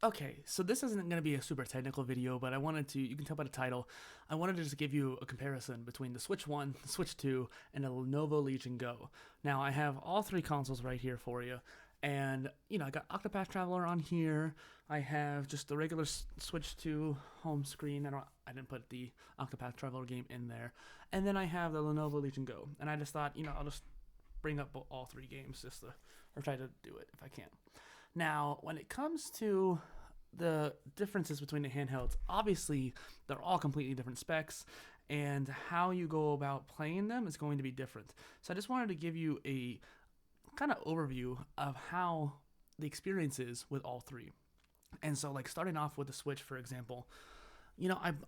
Okay, so this isn't going to be a super technical video, but I wanted to, you can tell by the title, I wanted to just give you a comparison between the Switch 1, the Switch 2, and the Lenovo Legion Go. Now, I have all three consoles right here for you, and, I got Octopath Traveler on here, I have just the regular Switch 2 home screen, I didn't put the Octopath Traveler game in there, and then I have the Lenovo Legion Go, and I just thought, I'll just bring up all three games just to, or try to do it if I can. Now, when it comes to the differences between the handhelds, obviously they're all completely different specs, and how you go about playing them is going to be different. So I just wanted to give you a kind of overview of how the experience is with all three. And so, like, starting off with the Switch, for example,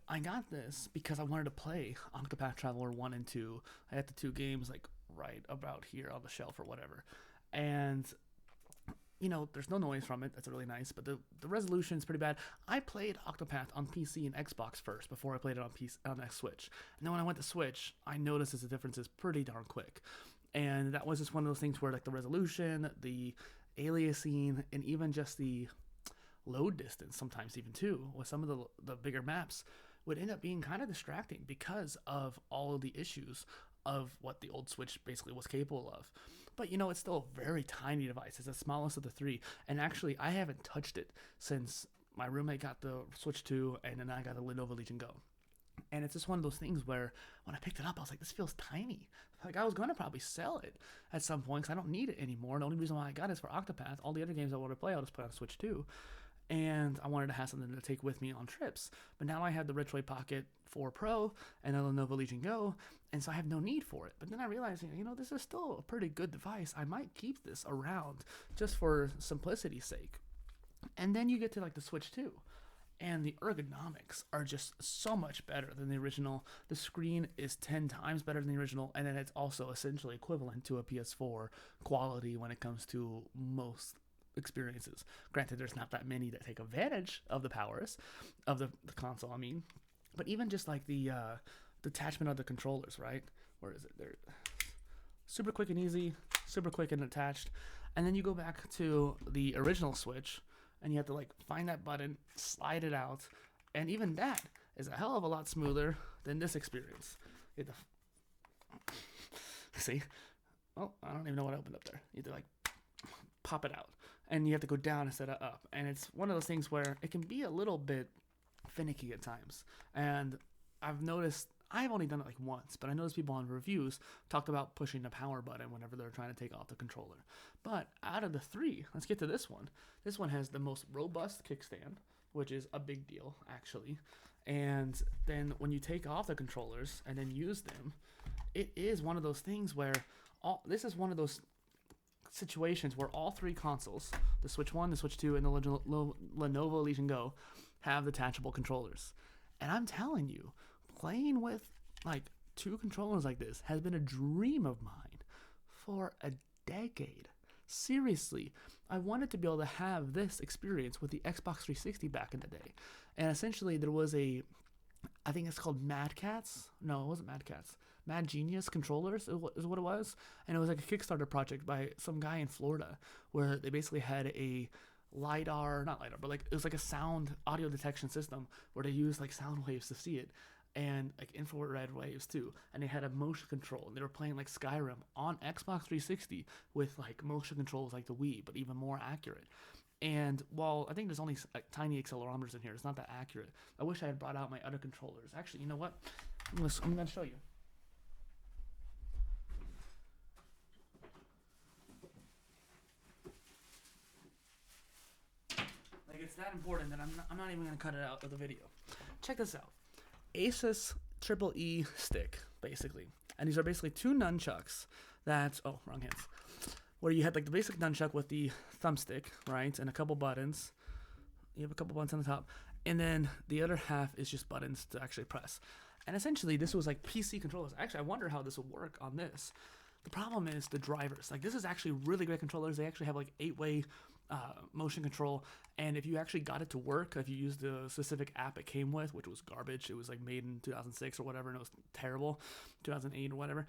I got this because I wanted to play Octopath Traveler 1 and 2. I had the two games, like, right about here on the shelf or whatever. And there's no noise from it. That's really nice, but the resolution is pretty bad. I played Octopath on PC and Xbox first before I played it on the Switch. And then when I went to Switch, I noticed that the difference is pretty darn quick. And that was just one of those things where, like, the resolution, the aliasing, and even just the load distance sometimes even too with some of the bigger maps would end up being kind of distracting because of all of the issues of what the old Switch basically was capable of. But it's still a very tiny device. It's the smallest of the three. And actually, I haven't touched it since my roommate got the Switch 2 and then I got the Lenovo Legion Go. And it's just one of those things where when I picked it up, I was like, this feels tiny. Like, I was going to probably sell it at some point because I don't need it anymore. The only reason why I got it is for Octopath. All the other games I want to play, I'll just play on Switch 2. And I wanted to have something to take with me on trips. But now I have the Richway Pocket 4 Pro and the Lenovo Legion Go, and so I have no need for it. But then I realized, this is still a pretty good device. I might keep this around just for simplicity's sake. And then you get to, like, the Switch 2. And the ergonomics are just so much better than the original. The screen is 10 times better than the original, and then it's also essentially equivalent to a PS4 quality when it comes to most experiences. Granted, there's not that many that take advantage of the powers of the console, but even just like the detachment of the controllers, right? Where is it? They're super quick and easy, super quick and attached. And then you go back to the original Switch, and you have to, like, find that button, slide it out, and even that is a hell of a lot smoother than this experience. You have to see. Oh, I don't even know what opened up there. You have to, like, pop it out, and you have to go down instead of up. And it's one of those things where it can be a little bit finicky at times. And I've noticed, I've only done it like once, but I noticed people on reviews talked about pushing the power button whenever they're trying to take off the controller. But out of the three, let's get to this one. This one has the most robust kickstand, which is a big deal, actually. And then when you take off the controllers and then use them, it is one of those things where this is one of those situations where all three consoles, the Switch 1, the Switch 2, and the Lenovo Legion Go, have detachable controllers. And I'm telling you, playing with, like, two controllers like this has been a dream of mine for a decade. Seriously, I wanted to be able to have this experience with the Xbox 360 back in the day. And essentially, there was I think it's called Mad Cats. No, it wasn't Mad Cats. Mad Genius Controllers is what it was. And it was like a Kickstarter project by some guy in Florida where they basically had a not LiDAR, but, like, it was like a sound audio detection system where they used, like, sound waves to see it, and, like, infrared waves too. And they had a motion control, and they were playing, like, Skyrim on Xbox 360 with, like, motion controls like the Wii, but even more accurate. And while I think there's only, like, tiny accelerometers in here, it's not that accurate. I wish I had brought out my other controllers. Actually, you know what? I'm gonna show you. Like, it's that important that I'm not even gonna cut it out of the video. Check this out. Asus Triple E stick, basically. And these are basically two nunchucks wrong hands. Where you had, like, the basic nunchuck with the thumbstick, right? And a couple buttons. You have a couple buttons on the top. And then the other half is just buttons to actually press. And essentially, this was like PC controllers. Actually, I wonder how this would work on this. The problem is the drivers. Like, this is actually really great controllers. They actually have, like, 8-way motion control, and if you actually got it to work, if you used the specific app it came with, which was garbage, it was, like, made in 2006 or whatever, and it was terrible, 2008 or whatever,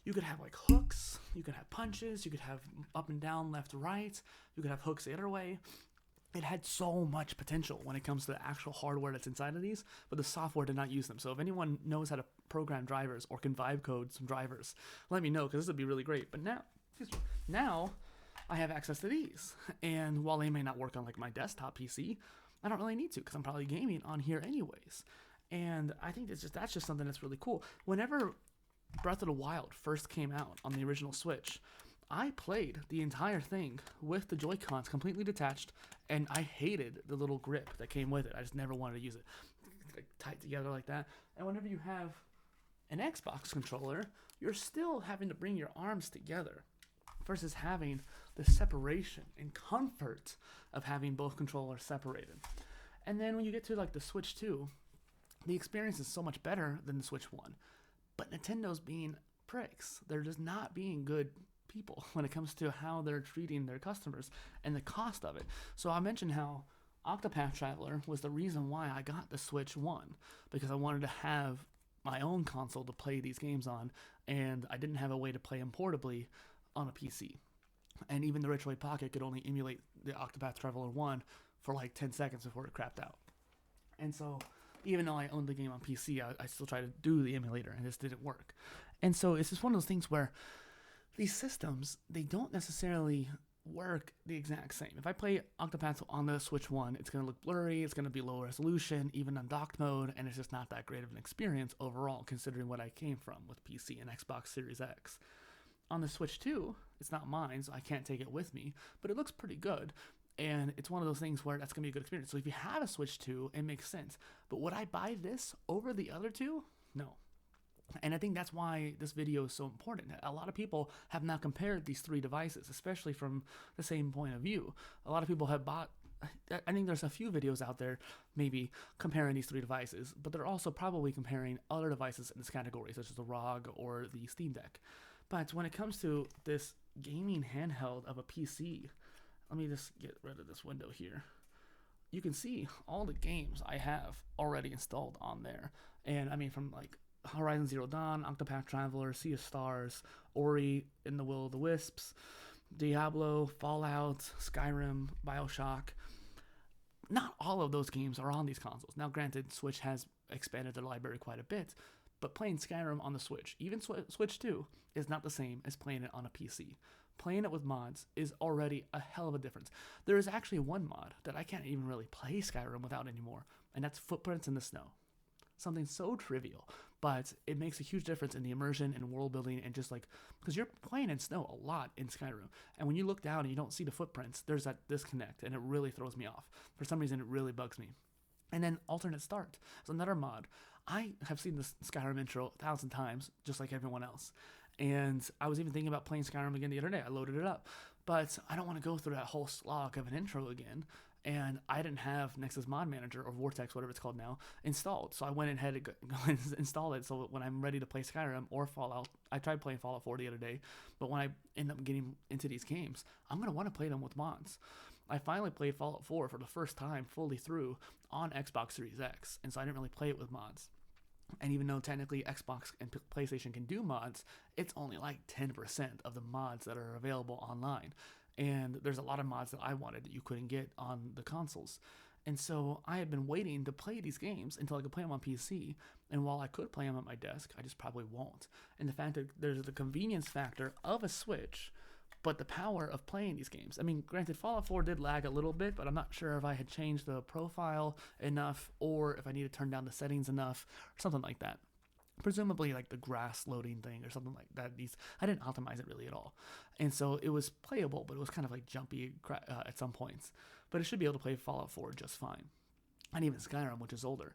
you could have, like, hooks, you could have punches, you could have up and down, left, right, you could have hooks the other way. it had so much potential when it comes to the actual hardware that's inside of these, but the software did not use them. So if anyone knows how to program drivers or can vibe code some drivers, let me know, because this would be really great. But now I have access to these, and while they may not work on like my desktop PC, I don't really need to, because I'm probably gaming on here anyways. And I think that's just something that's really cool. Whenever Breath of the Wild first came out on the original Switch, I played the entire thing with the Joy-Cons completely detached, and I hated the little grip that came with it. I just never wanted to use it. Like, tight together like that. And whenever you have an Xbox controller, you're still having to bring your arms together versus having the separation and comfort of having both controllers separated. And then when you get to like the Switch 2, the experience is so much better than the Switch 1. But Nintendo's being pricks. They're just not being good people when it comes to how they're treating their customers and the cost of it. So I mentioned how Octopath Traveler was the reason why I got the Switch 1, because I wanted to have my own console to play these games on, and I didn't have a way to play them portably on a PC. And even the Retroid Pocket could only emulate the Octopath Traveler 1 for like 10 seconds before it crapped out. And so even though I owned the game on PC, I still tried to do the emulator, and this didn't work. And so it's just one of those things where these systems, they don't necessarily work the exact same. If I play Octopath on the Switch 1, it's going to look blurry, it's going to be low resolution, even on docked mode, and it's just not that great of an experience overall, considering what I came from with PC and Xbox Series X. On the Switch 2, it's not mine, so I can't take it with me, but it looks pretty good. And it's one of those things where that's going to be a good experience. So if you have a Switch 2, it makes sense. But would I buy this over the other two? No. And I think that's why this video is so important. A lot of people have not compared these three devices, especially from the same point of view. A lot of people have bought, I think there's a few videos out there maybe comparing these three devices, but they're also probably comparing other devices in this category, such as the ROG or the Steam Deck. But when it comes to this gaming handheld of a PC, let me just get rid of this window here. You can see all the games I have already installed on there. And I mean, from like Horizon Zero Dawn, Octopath Traveler, Sea of Stars, Ori and the Will of the Wisps, Diablo, Fallout, Skyrim, BioShock. Not all of those games are on these consoles. Now, granted, Switch has expanded their library quite a bit, but playing Skyrim on the Switch, even Switch 2, is not the same as playing it on a PC. Playing it with mods is already a hell of a difference. There is actually one mod that I can't even really play Skyrim without anymore, and that's Footprints in the Snow. Something so trivial, but it makes a huge difference in the immersion and world building, and just like, because you're playing in snow a lot in Skyrim, and when you look down and you don't see the footprints, there's that disconnect, and it really throws me off. For some reason, it really bugs me. And then Alternate Start is another mod. I have seen this Skyrim intro 1,000 times, just like everyone else. And I was even thinking about playing Skyrim again the other day. I loaded it up, but I don't want to go through that whole slog of an intro again. And I didn't have Nexus Mod Manager, or Vortex, whatever it's called now, installed. So I went ahead and installed it. So when I'm ready to play Skyrim or Fallout, I tried playing Fallout 4 the other day, but when I end up getting into these games, I'm going to want to play them with mods. I finally played Fallout 4 for the first time fully through on Xbox Series X, and so I didn't really play it with mods. And even though technically Xbox and PlayStation can do mods, it's only like 10% of the mods that are available online. And there's a lot of mods that I wanted that you couldn't get on the consoles. And so I had been waiting to play these games until I could play them on PC. And while I could play them at my desk, I just probably won't. And the fact that there's the convenience factor of a Switch, but the power of playing these games. I mean, granted, Fallout 4 did lag a little bit, but I'm not sure if I had changed the profile enough, or if I need to turn down the settings enough, or something like that. Presumably like the grass loading thing or something like that. I didn't optimize it really at all. And so it was playable, but it was kind of like jumpy at some points. But it should be able to play Fallout 4 just fine. And even Skyrim, which is older.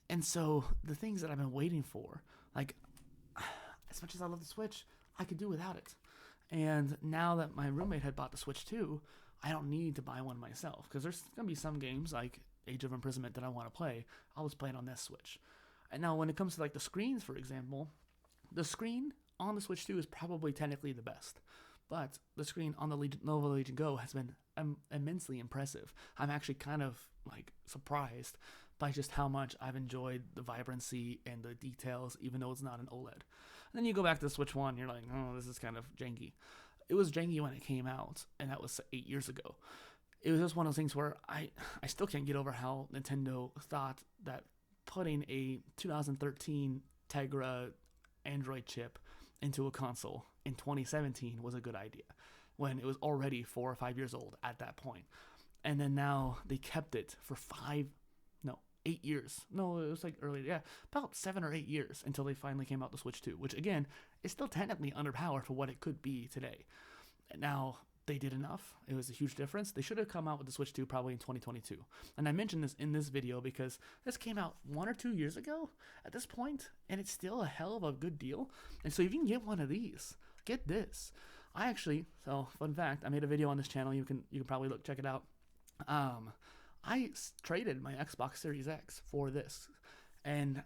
And so the things that I've been waiting for, like, as much as I love the Switch, I could do without it. And now that my roommate had bought the Switch 2, I don't need to buy one myself. Because there's going to be some games like Age of Imprisonment that I want to play. I'll just play it on this Switch. And now when it comes to like the screens, for example, the screen on the Switch 2 is probably technically the best. But the screen on the Lenovo Legion Go has been immensely impressive. I'm actually kind of like surprised by just how much I've enjoyed the vibrancy and the details, even though it's not an OLED. And then you go back to the Switch 1, you're like, oh, this is kind of janky. It was janky when it came out, and that was 8 years ago. it was just one of those things where I still can't get over how Nintendo thought that putting a 2013 Tegra Android chip into a console in 2017 was a good idea when it was already 4 or 5 years old at that point. And then now they kept it for 8 years. No, it was like earlier, yeah, about 7 or 8 years until they finally came out the Switch 2, which again is still technically underpowered for what it could be today. Now, they did enough. It was a huge difference. They should have come out with the Switch 2 probably in 2022. And I mentioned this in this video because this came out 1 or 2 years ago at this point, and it's still a hell of a good deal. And so if you can get one of these, get this. So fun fact, I made a video on this channel. You can probably check it out. I traded my Xbox Series X for this, and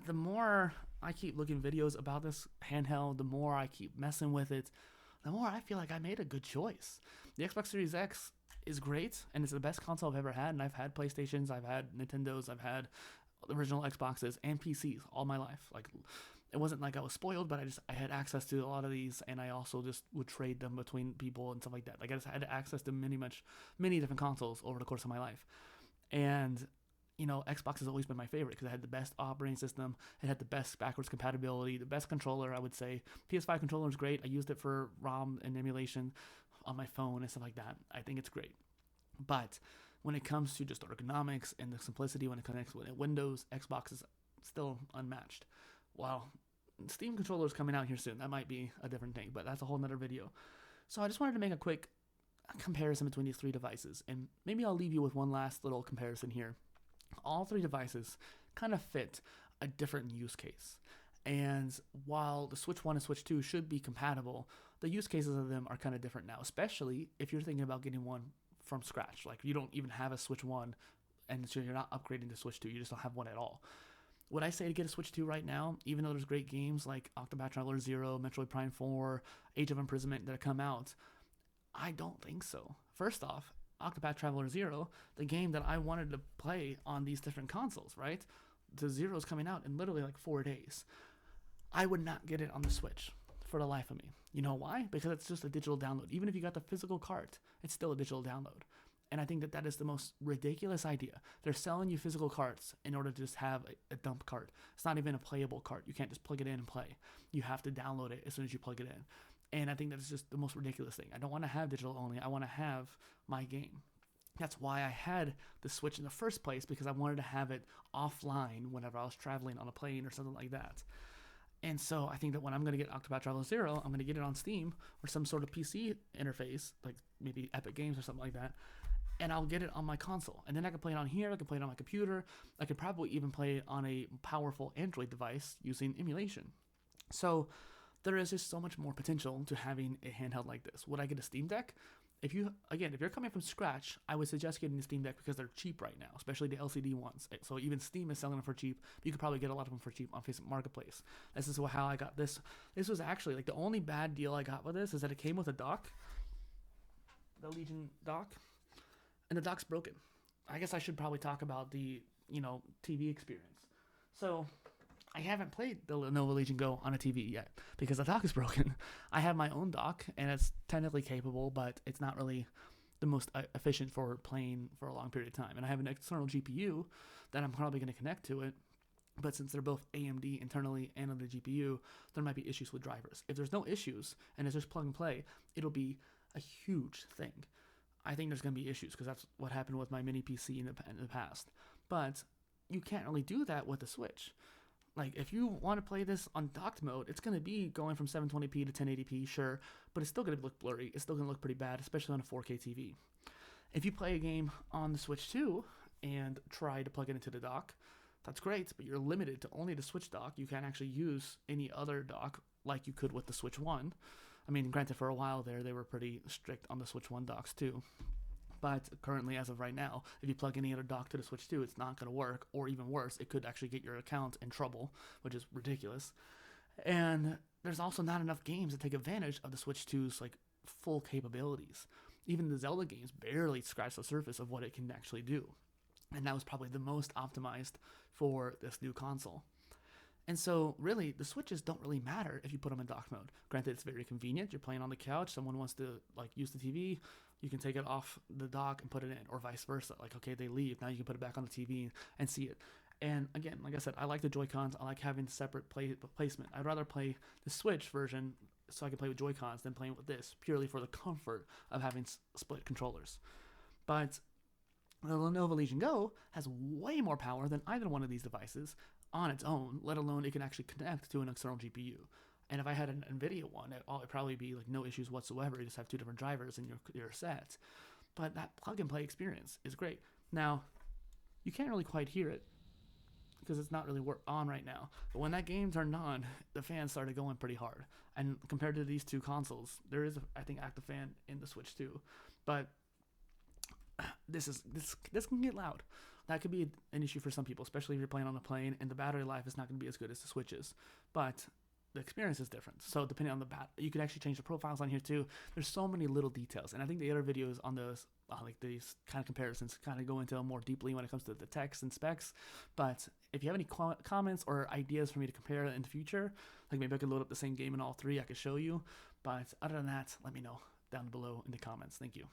the more I keep looking videos about this handheld, the more I keep messing with it, the more I feel like I made a good choice. The Xbox Series X is great, and it's the best console I've ever had, and I've had PlayStations, I've had Nintendos, I've had the original Xboxes and PCs all my life. Like, it wasn't like I was spoiled, but I had access to a lot of these, and I also just would trade them between people and stuff like that. Like, I just had access to many different consoles over the course of my life. And, Xbox has always been my favorite because it had the best operating system. It had the best backwards compatibility, the best controller, I would say. PS5 controller is great. I used it for ROM and emulation on my phone and stuff like that. I think it's great. But when it comes to just ergonomics and the simplicity when it connects with Windows, Xbox is still unmatched. Well, Steam controller is coming out here soon. That might be a different thing, but that's a whole nother video. So I just wanted to make a quick comparison between these three devices, and maybe I'll leave you with one last little comparison here. All three devices kind of fit a different use case, and while the Switch 1 and Switch 2 should be compatible, the use cases of them are kind of different now, especially if you're thinking about getting one from scratch. Like, you don't even have a Switch 1, and so you're not upgrading to Switch 2, you just don't have one at all. Would I say to get a Switch 2 right now, even though there's great games like Octopath Traveler 0, Metroid Prime 4, Age of Imprisonment that have come out? I don't think so. First off, Octopath Traveler 0, the game that I wanted to play on these different consoles, right? The 0 is coming out in literally like 4 days. I would not get it on the Switch for the life of me. You know why? Because it's just a digital download. Even if you got the physical cart, it's still a digital download. And I think that is the most ridiculous idea. They're selling you physical carts in order to just have a dump cart. It's not even a playable cart. You can't just plug it in and play. You have to download it as soon as you plug it in. And I think that's just the most ridiculous thing. I don't want to have digital only. I want to have my game. That's why I had the Switch in the first place, because I wanted to have it offline whenever I was traveling on a plane or something like that. And so I think that when I'm going to get Octopath Traveler 0, I'm going to get it on Steam or some sort of PC interface, like maybe Epic Games or something like that, and I'll get it on my console. And then I can play it on here, I can play it on my computer, I could probably even play it on a powerful Android device using emulation. So there is just so much more potential to having a handheld like this. Would I get a Steam Deck? If you're coming from scratch, I would suggest getting a Steam Deck because they're cheap right now, especially the LCD ones. So even Steam is selling them for cheap. You could probably get a lot of them for cheap on Facebook Marketplace. This is how I got this. This was actually, like, the only bad deal I got with this is that it came with a dock, the Legion dock, and the dock's broken. I guess I should probably talk about the, TV experience. So I haven't played the Lenovo Legion Go on a TV yet because the dock is broken. I have my own dock, and it's technically capable, but it's not really the most efficient for playing for a long period of time. And I have an external GPU that I'm probably going to connect to it, but since they're both AMD internally and on the GPU, there might be issues with drivers. If there's no issues and it's just plug and play, it'll be a huge thing. I think there's going to be issues because that's what happened with my mini PC in the past. But you can't really do that with the Switch. Like, if you want to play this on docked mode, it's going to be going from 720p to 1080p, sure, but it's still going to look blurry. It's still going to look pretty bad, especially on a 4K TV. If you play a game on the Switch 2 and try to plug it into the dock, that's great, but you're limited to only the Switch dock. You can't actually use any other dock like you could with the Switch 1. I mean, granted, for a while there, they were pretty strict on the Switch 1 docks too. But currently, as of right now, if you plug any other dock to the Switch 2, it's not going to work, or even worse, it could actually get your account in trouble, which is ridiculous. And there's also not enough games that take advantage of the Switch 2's full capabilities. Even the Zelda games barely scratch the surface of what it can actually do. And that was probably the most optimized for this new console. And so, really, the Switches don't really matter if you put them in dock mode. Granted, it's very convenient. You're playing on the couch. Someone wants to use the TV. you can take it off the dock and put it in, or vice versa. Like, okay, they leave, now you can put it back on the TV and see it. And again, like I said, I like the Joy-Cons. I like having separate placement. I'd rather play the Switch version so I can play with Joy-Cons than playing with this, purely for the comfort of having split controllers. But the Lenovo Legion Go has way more power than either one of these devices on its own, let alone it can actually connect to an external GPU. And if I had an NVIDIA one, it'd probably be like no issues whatsoever. You just have two different drivers in your set. But that plug and play experience is great. Now, you can't really quite hear it because it's not really on right now. But when that game turned on, the fan started going pretty hard. And compared to these two consoles, there is, I think, active fan in the Switch too. But this can get loud. That could be an issue for some people, especially if you're playing on a plane and the battery life is not going to be as good as the Switch's. But the experience is different. So depending on you can actually change the profiles on here too. There's so many little details, and I think the other videos on those like these kind of comparisons kind of go into more deeply when it comes to the text and specs. But if you have any comments or ideas for me to compare in the future, like maybe I could load up the same game in all three, I could show you. But other than that, let me know down below in the comments. Thank you.